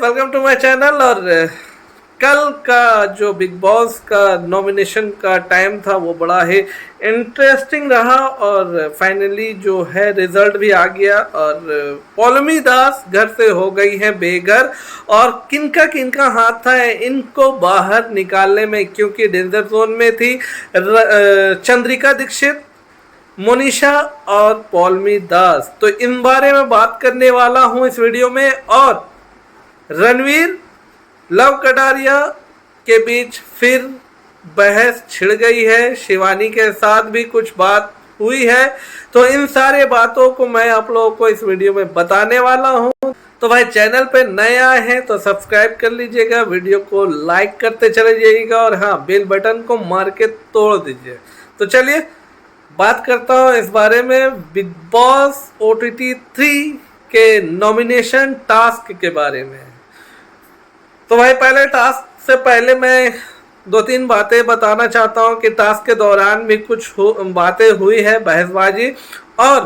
Guys, welcome to my channel. और कल का जो बिग बॉस का नॉमिनेशन का टाइम था वो बड़ा ही इंटरेस्टिंग रहा और फाइनली जो है रिजल्ट भी आ गया और पौलमी दास घर से हो गई है बेघर। और किनका किनका हाथ था इनको बाहर निकालने में, क्योंकि डेंजर जोन में थी चंद्रिका दीक्षित, मोनिशा और पौलमी दास। तो इन बारे में बात करने वाला हूं इस वीडियो में। और रणवीर लव कटारिया के बीच फिर बहस छिड़ गई है, शिवानी के साथ भी कुछ बात हुई है। तो इन सारे बातों को मैं आप लोगों को इस वीडियो में बताने वाला हूं। तो भाई, चैनल पे नए आए हैं तो सब्सक्राइब कर लीजिएगा, वीडियो को लाइक करते चले जाइएगा और हाँ, बेल बटन को मार के तोड़ दीजिए। तो चलिए बात करता हूँ इस बारे में बिग बॉस OTT 3 के नॉमिनेशन टास्क के बारे में। तो भाई, पहले टास्क से पहले मैं दो तीन बातें बताना चाहता हूँ कि टास्क के दौरान भी कुछ बातें हुई है, बहसबाजी। और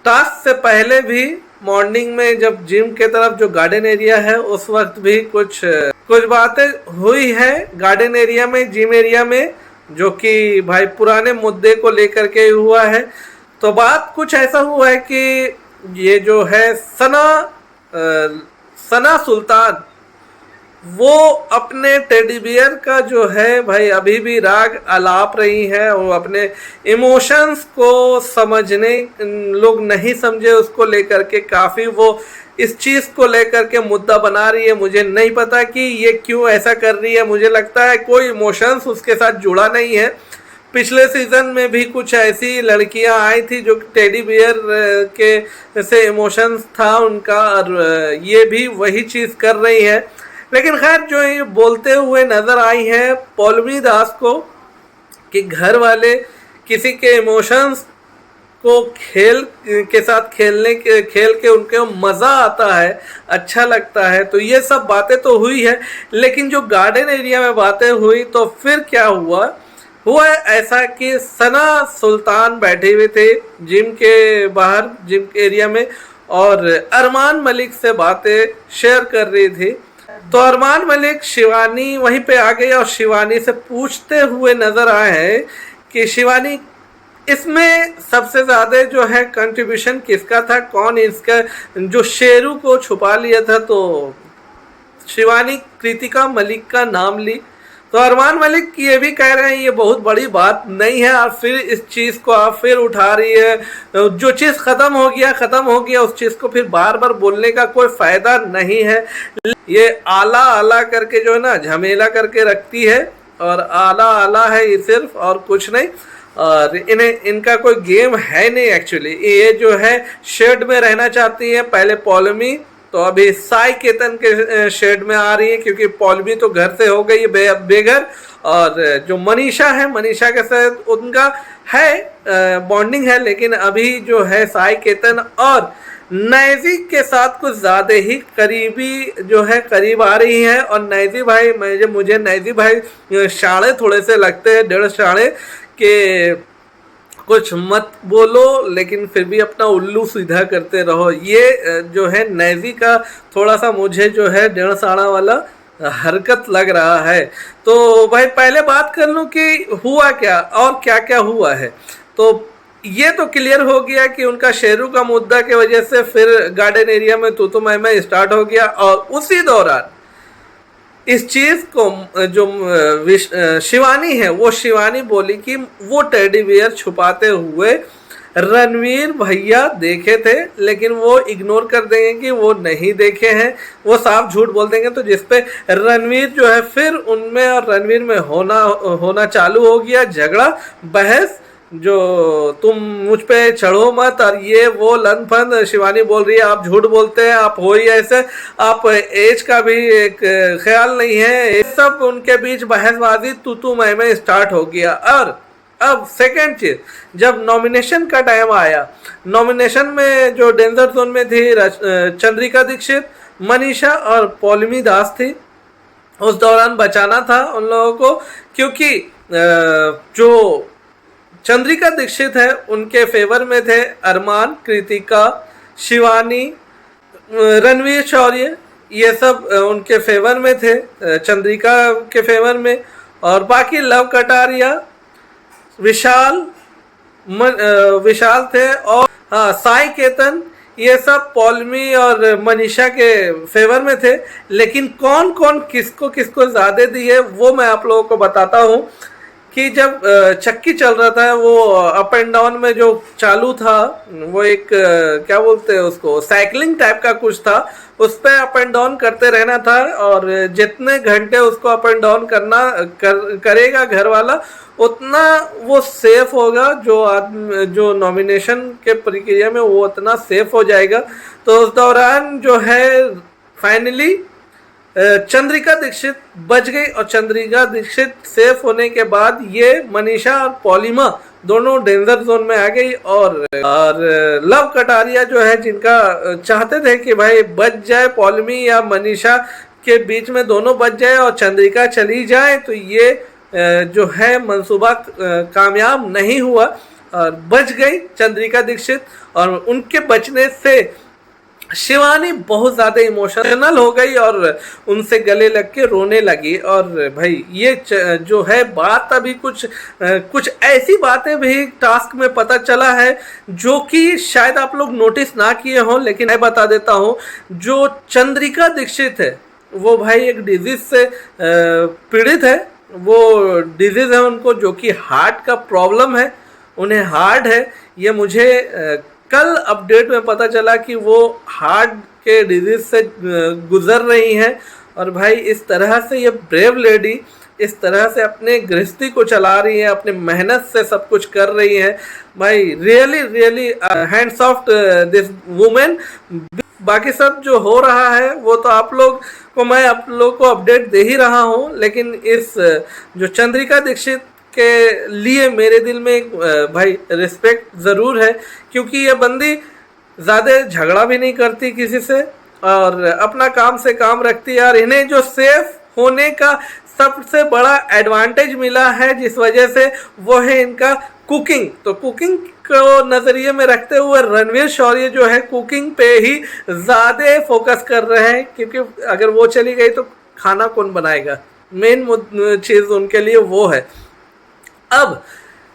टास्क से पहले भी मॉर्निंग में जब जिम के तरफ जो गार्डन एरिया है उस वक्त भी कुछ बातें हुई है गार्डन एरिया में, जिम एरिया में, जो कि भाई पुराने मुद्दे को लेकर के हुआ है। तो बात कुछ ऐसा हुआ है कि ये जो है सना सुल्तान, वो अपने टेडी बियर का जो है भाई अभी भी राग अलाप रही है। वो अपने इमोशंस को समझने, लोग नहीं समझे उसको लेकर के काफ़ी वो इस चीज़ को लेकर के मुद्दा बना रही है। मुझे नहीं पता कि ये क्यों ऐसा कर रही है। मुझे लगता है कोई इमोशंस उसके साथ जुड़ा नहीं है। पिछले सीजन में भी कुछ ऐसी लड़कियां आई थी जो टेडी बियर के से इमोशंस था उनका, और ये भी वही चीज़ कर रही है। लेकिन खैर, जो ये बोलते हुए नज़र आई है पौलमी दास को कि घर वाले किसी के इमोशंस को खेल के साथ खेल के उनके मज़ा आता है, अच्छा लगता है। तो ये सब बातें तो हुई है, लेकिन जो गार्डन एरिया में बातें हुई तो फिर क्या हुआ ऐसा कि सना सुल्तान बैठे हुए थे जिम के बाहर, जिम एरिया में, और अरमान मलिक से बातें शेयर कर रही थी। तो अरमान मलिक शिवानी वहीं पे आ गई और शिवानी से पूछते हुए नजर आए हैं कि शिवानी, इसमें सबसे ज़्यादा जो है कंट्रीब्यूशन किसका था, कौन इसका जो शेरू को छुपा लिया था। तो शिवानी कृतिका मलिक का नाम ली। तो अरमान मलिक ये भी कह रहे हैं ये बहुत बड़ी बात नहीं है, और फिर इस चीज़ को आप फिर उठा रही है। जो चीज़ ख़त्म हो गया उस चीज़ को फिर बार बार बोलने का कोई फ़ायदा नहीं है। ये आला आला करके जो है ना झमेला करके रखती है, और आला आला है ये सिर्फ, और कुछ नहीं। और इनका कोई गेम है नहीं एक्चुअली। ये जो है शेड में रहना चाहती है। पहले पौलमी, तो अभी साई केतन के शेड में आ रही है, क्योंकि पौलमी तो घर से हो गई है बेघर। और जो मनीषा है, मनीषा के साथ उनका है बॉन्डिंग है, लेकिन अभी जो है साई केतन और नैजी के साथ कुछ ज़्यादा ही करीब आ रही है। और नैजी भाई, मुझे नैजी भाई शाणे थोड़े से लगते हैं, 1.5 शाणे के। कुछ मत बोलो लेकिन फिर भी अपना उल्लू सीधा करते रहो। ये जो है नैजी का थोड़ा सा मुझे जो है 1.5 साड़ा वाला हरकत लग रहा है। तो भाई, पहले बात कर लूँ कि हुआ क्या और क्या क्या हुआ है। तो ये तो क्लियर हो गया कि उनका शेरू का मुद्दा की वजह से फिर गार्डन एरिया में तू मैं स्टार्ट हो गया। और उसी दौरान इस चीज़ को जो शिवानी है, वो शिवानी बोली कि वो टेडी बियर छुपाते हुए रणवीर भैया देखे थे, लेकिन वो इग्नोर कर देंगे कि वो नहीं देखे हैं, वो साफ झूठ बोल देंगे। तो जिसपे रणवीर जो है फिर उनमें और रणवीर में होना चालू हो गया, झगड़ा, बहस, जो तुम मुझ पे चढ़ो मत, और ये वो लन फन। शिवानी बोल रही है आप झूठ बोलते हैं, आप हो ही ऐसे, आप एज का भी एक ख्याल नहीं है। ये सब उनके बीच बहसबाजी तू मैं स्टार्ट हो गया। और अब सेकेंड चीज, जब नॉमिनेशन का टाइम आया, नॉमिनेशन में जो डेंजर जोन में थी चंद्रिका दीक्षित, मनीषा और पौलमी दास थी। उस दौरान बचाना था उन लोगों को, क्योंकि जो चंद्रिका दीक्षित है उनके फेवर में थे अरमान, कृतिका, शिवानी, रणवीर शौर्य ये सब उनके फेवर में थे, चंद्रिका के फेवर में। और बाकी लव कटारिया, विशाल विशाल थे, और हाँ साई केतन, ये सब पौलमी और मनीषा के फेवर में थे। लेकिन कौन कौन किसको किसको ज़्यादा दिए वो मैं आप लोगों को बताता हूँ। कि जब चक्की चल रहा था, वो अप एंड डाउन में जो चालू था, वो एक क्या बोलते हैं उसको, साइकिलिंग टाइप का कुछ था, उस पर अप एंड डाउन करते रहना था। और जितने घंटे उसको अप एंड डाउन करेगा घर वाला, उतना वो सेफ होगा। जो नॉमिनेशन के प्रक्रिया में वो उतना सेफ हो जाएगा। तो उस दौरान जो है फाइनली चंद्रिका दीक्षित बच गई, और चंद्रिका दीक्षित सेफ होने के बाद ये मनीषा और पॉलिमा दोनों डेंजर जोन में आ गई। और लव कटारिया जो है, जिनका चाहते थे कि भाई बच जाए पॉलिमी या मनीषा के बीच में दोनों बच जाए और चंद्रिका चली जाए, तो ये जो है मंसूबा कामयाब नहीं हुआ और बच गई चंद्रिका दीक्षित। और उनके बचने से शिवानी बहुत ज़्यादा इमोशनल हो गई और उनसे गले लग के रोने लगी। और भाई ये जो है बात, अभी कुछ ऐसी बातें भी टास्क में पता चला है जो कि शायद आप लोग नोटिस ना किए हों, लेकिन मैं बता देता हूँ। जो चंद्रिका दीक्षित है वो भाई एक डिजीज से पीड़ित है। वो डिजीज है उनको, जो कि हार्ट का प्रॉब्लम है, उन्हें हार्ट है। ये मुझे कल अपडेट में पता चला कि वो हार्ट के डिजीज से गुजर रही हैं। और भाई इस तरह से ये ब्रेव लेडी इस तरह से अपने गृहस्थी को चला रही है, अपने मेहनत से सब कुछ कर रही है। भाई really really hands of this women. बाकी सब जो हो रहा है वो तो आप लोग को मैं आप लोग को अपडेट दे ही रहा हूँ, लेकिन इस जो चंद्रिका दीक्षित के लिए मेरे दिल में एक भाई रिस्पेक्ट ज़रूर है, क्योंकि ये बंदी ज़्यादा झगड़ा भी नहीं करती किसी से और अपना काम से काम रखती है। और इन्हें जो सेफ होने का सबसे बड़ा एडवांटेज मिला है, जिस वजह से वो है इनका कुकिंग। तो कुकिंग को नज़रिए में रखते हुए रणवीर शौर्य जो है कुकिंग पे ही ज़्यादा फोकस कर रहे हैं, क्योंकि अगर वो चली गई तो खाना कौन बनाएगा, मेन चीज़ उनके लिए वो है। अब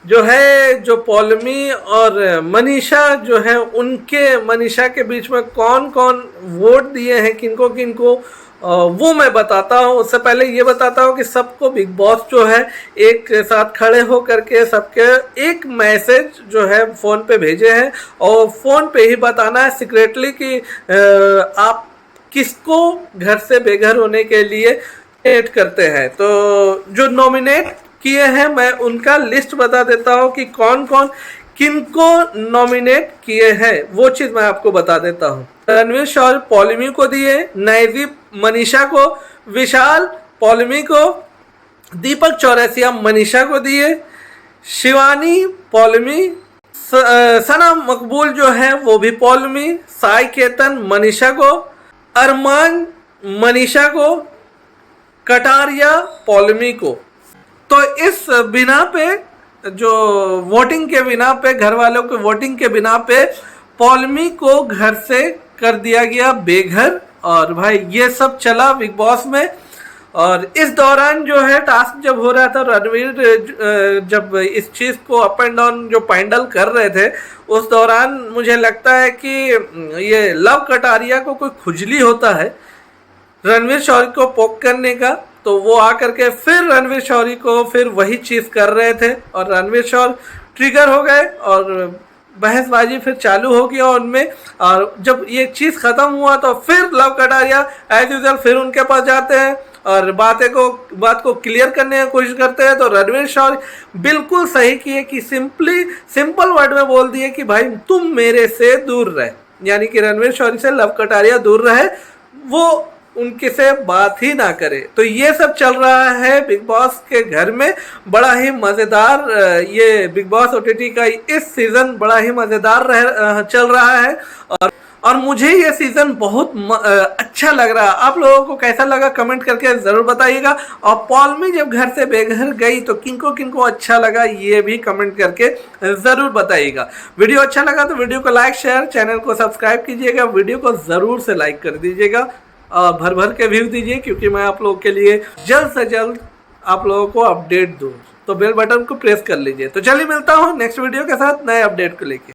जो है जो पौलमी और मनीषा जो है, उनके मनीषा के बीच में कौन कौन वोट दिए हैं किनको किनको, वो मैं बताता हूँ। उससे पहले ये बताता हूँ कि सबको बिग बॉस जो है एक साथ खड़े हो करके सबके एक मैसेज जो है फ़ोन पे भेजे हैं, और फ़ोन पे ही बताना है सीक्रेटली कि आप किसको घर से बेघर होने के लिए एड करते हैं। तो जो नॉमिनेट किए हैं मैं उनका लिस्ट बता देता हूँ कि कौन कौन किनको नॉमिनेट किए हैं, वो चीज़ मैं आपको बता देता हूँ। रणवीर शौर्य पौलमी को दिए, नैजीब मनीषा को, विशाल पौलमी को, दीपक चौरसिया मनीषा को दिए, शिवानी पौलमी, सना मकबूल जो है वो भी पौलमी, साई केतन मनीषा को, अरमान मनीषा को, कटारिया पौलमी को। तो इस बिना पे जो वोटिंग के बिना पे, घर वालों के वोटिंग के बिना पे पौलमी को घर से कर दिया गया बेघर। और भाई ये सब चला बिग बॉस में। और इस दौरान जो है टास्क जब हो रहा था, रणवीर जब इस चीज़ को अप एंड डाउन जो पैंडल कर रहे थे, उस दौरान मुझे लगता है कि ये लव कटारिया को कोई खुजली होता है रणवीर शौर्य को पोक करने का, तो वो आकर के फिर रणवीर शौर्य को फिर वही चीज़ कर रहे थे। और रणवीर शौर्य ट्रिगर हो गए और बहसबाजी फिर चालू हो गया उनमें। और जब ये चीज़ ख़त्म हुआ तो फिर लव कटारिया एज यूजुअल फिर उनके पास जाते हैं और बात को क्लियर करने की कोशिश करते हैं। तो रणवीर शौर्य बिल्कुल सही किए कि सिंपल वर्ड में बोल दिए कि भाई तुम मेरे से दूर रहे, यानी कि रणवीर शौर्य से लव कटारिया दूर रहे, वो उनके से बात ही ना करे। तो ये सब चल रहा है बिग बॉस के घर में, बड़ा ही मज़ेदार ये बिग बॉस OTT का इस सीज़न बड़ा ही मज़ेदार चल रहा है। और मुझे ये सीजन बहुत अच्छा लग रहा। आप लोगों को कैसा लगा कमेंट करके जरूर बताइएगा। और पॉलमी जब घर से बेघर गई तो किनको किनको अच्छा लगा ये भी कमेंट करके जरूर बताइएगा। वीडियो अच्छा लगा तो वीडियो को लाइक शेयर, चैनल को सब्सक्राइब कीजिएगा, वीडियो को जरूर से लाइक कर दीजिएगा और भर भर के व्यू दीजिए, क्योंकि मैं आप लोगों के लिए जल्द से जल्द आप लोगों को अपडेट दूँ। तो बेल बटन को प्रेस कर लीजिए। तो चलिए मिलता हूँ नेक्स्ट वीडियो के साथ नए अपडेट को लेके।